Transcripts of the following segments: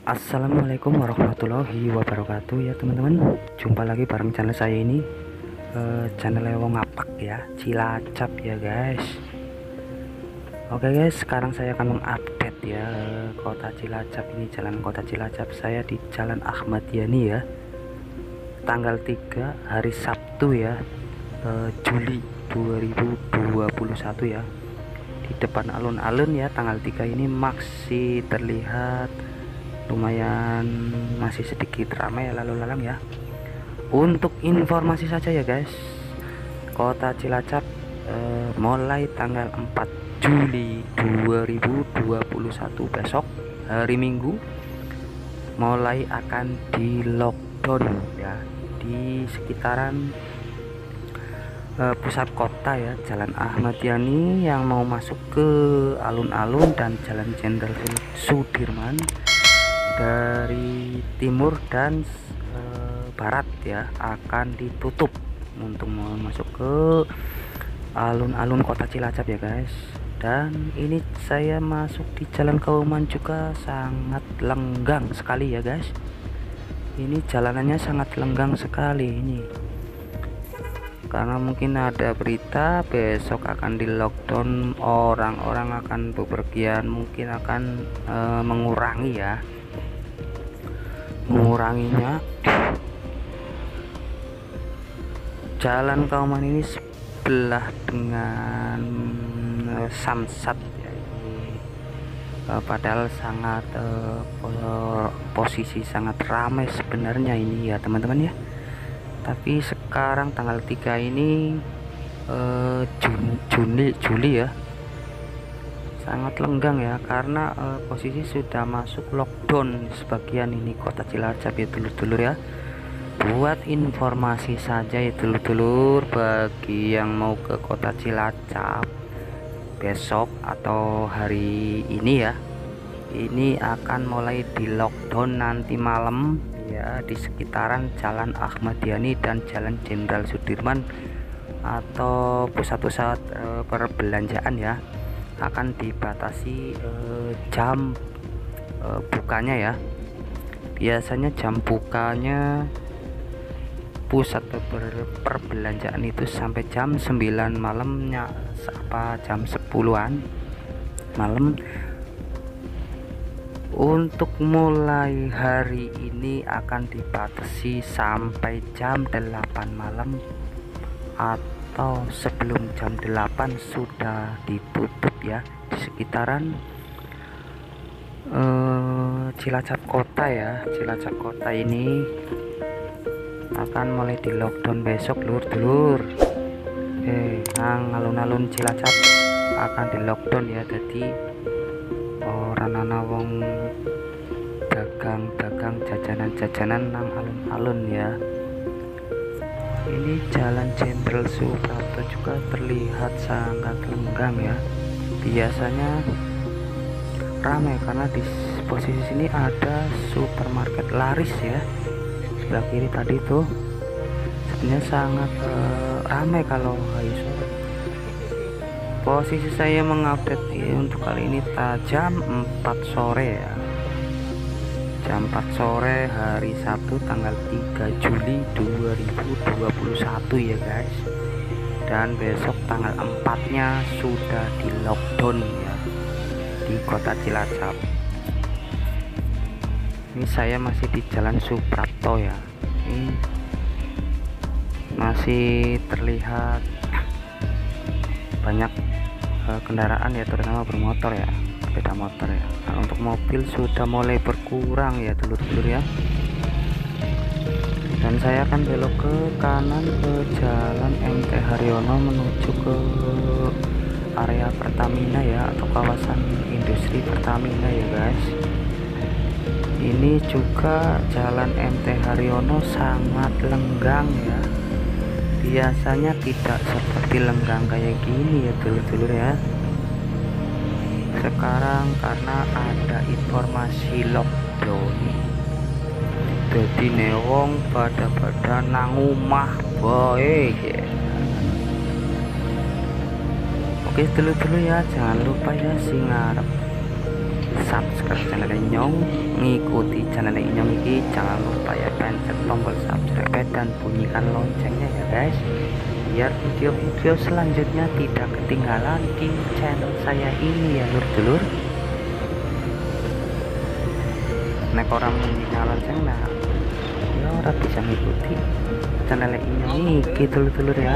Assalamualaikum warahmatullahi wabarakatuh ya teman-teman. Jumpa lagi bareng channel saya ini, channel Wong Ngapak ya, Cilacap ya guys. Oke guys, sekarang saya akan mengupdate ya kota Cilacap ini, jalan kota Cilacap. Saya di Jalan Ahmad Yani ya, tanggal 3 hari Sabtu ya, Juli 2021 ya. Di depan alun-alun ya, tanggal 3 ini masih terlihat lumayan, masih sedikit ramai lalu lalang ya. Untuk informasi saja ya guys, kota Cilacap mulai tanggal 4 Juli 2021 besok hari Minggu mulai akan di lockdown ya di sekitaran pusat kota ya, Jalan Ahmad Yani yang mau masuk ke alun-alun dan Jalan Jenderal Sudirman dari timur dan barat ya akan ditutup untuk mau masuk ke alun-alun kota Cilacap ya guys. Dan ini saya masuk di Jalan Kauman juga sangat lenggang sekali ya guys. Ini jalanannya sangat lenggang sekali ini, karena mungkin ada berita besok akan di lockdown, orang-orang akan bepergian, mungkin akan menguranginya. Jalan Kauman ini sebelah dengan Samsat ya, ini padahal sangat posisi sangat ramai sebenarnya ini ya teman-teman ya. Tapi sekarang tanggal 3 ini Juli ya, sangat lenggang ya, karena posisi sudah masuk lockdown sebagian ini kota Cilacap ya dulur-dulur ya. Buat informasi saja ya dulur-dulur, bagi yang mau ke kota Cilacap besok atau hari ini ya, ini akan mulai di lockdown nanti malam ya di sekitaran Jalan Ahmad Yani dan Jalan Jenderal Sudirman atau pusat-pusat perbelanjaan ya, akan dibatasi jam bukanya ya. Biasanya jam bukanya pusat perbelanjaan itu sampai jam 9 malamnya, apa jam 10-an malam. Untuk mulai hari ini akan dibatasi sampai jam 8 malam, atau sebelum jam 8 sudah ditutup ya di sekitaran Cilacap kota ya. Cilacap kota ini akan mulai di lockdown besok lur-dulur. Nang alun-alun Cilacap akan di lockdown ya, jadi orang ana wong dagang jajanan-jajanan nang alun-alun ya. Ini Jalan Jenderal Suprapto juga terlihat sangat lenggang ya. Biasanya ramai karena di posisi sini ada supermarket Laris ya. Sebelah kiri tadi tuh sebenarnya sangat ramai kalau hari sore. Posisi saya mengupdate untuk kali ini jam 4 sore ya, jam 4 sore hari Sabtu tanggal 3 Juli 2021 ya guys. Dan besok tanggal 4 nya sudah di lockdown ya di kota Cilacap. Ini saya masih di Jalan Suprapto ya, ini masih terlihat banyak kendaraan ya, terutama bermotor ya, sepeda motor ya. Nah, untuk mobil sudah mulai berkurang ya dulur-dulur ya. Dan saya akan belok ke kanan ke Jalan MT Haryono menuju ke area Pertamina ya, atau kawasan industri Pertamina ya guys. Ini juga Jalan MT Haryono sangat lenggang ya. Biasanya tidak seperti lenggang kayak gini ya dulur-dulur ya. Sekarang karena ada informasi lockdown, jadi newong pada nang omah boy ya. Oke dulur-dulur ya, jangan lupa ya sing ngarep subscribe channel Inyong, ngikuti channel Inyong ini. Jangan lupa ya pencet tombol subscribe dan bunyikan loncengnya ya guys, biar video-video selanjutnya tidak ketinggalan di channel saya ini ya lur-dulur. Nek orang bunyinya lonceng nah ya orang bisa ngikuti channel Inyong ini dulur-dulur ya.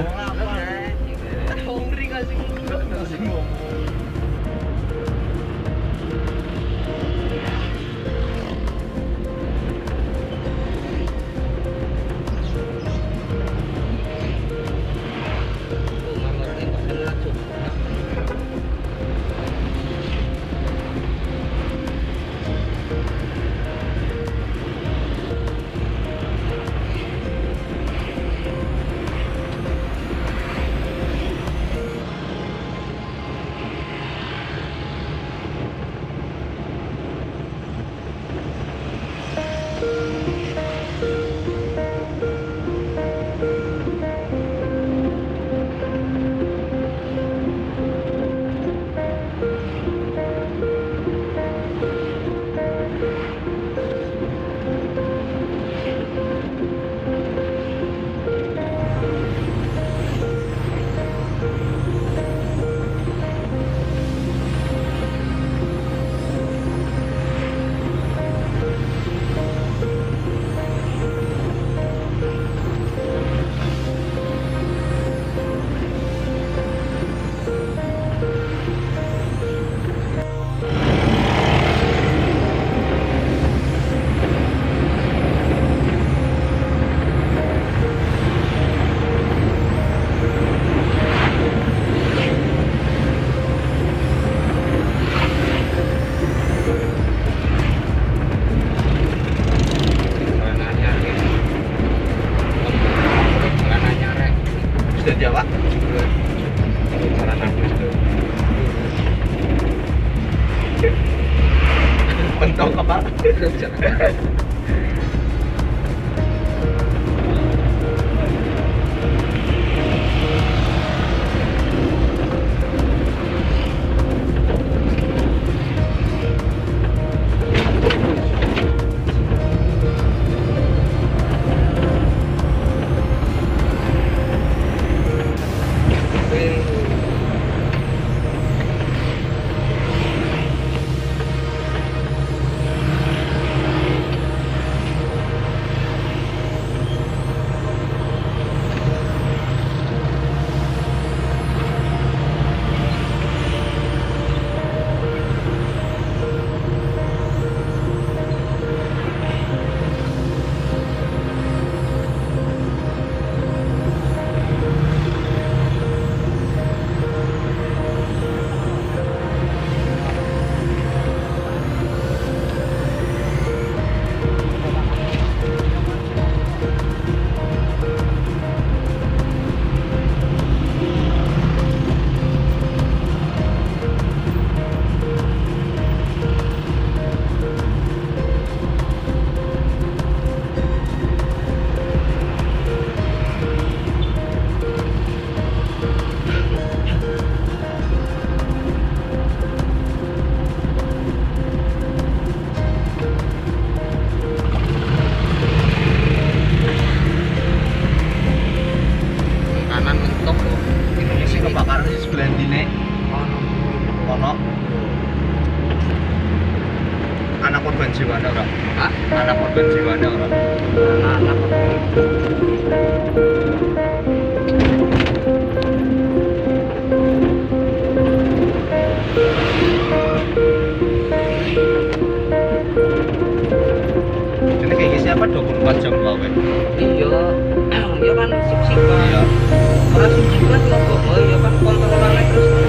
Jawa bentuk apa? Kebakaran di sebelah dine ono anak korban jiwa ada orang? Hah? Anak korban jiwa ada orang? Anak ini kayak siapa 24 jam lawe? Iya ya kan sip-sip kan. Orang sip-sip kan ya kan kontrolannya terus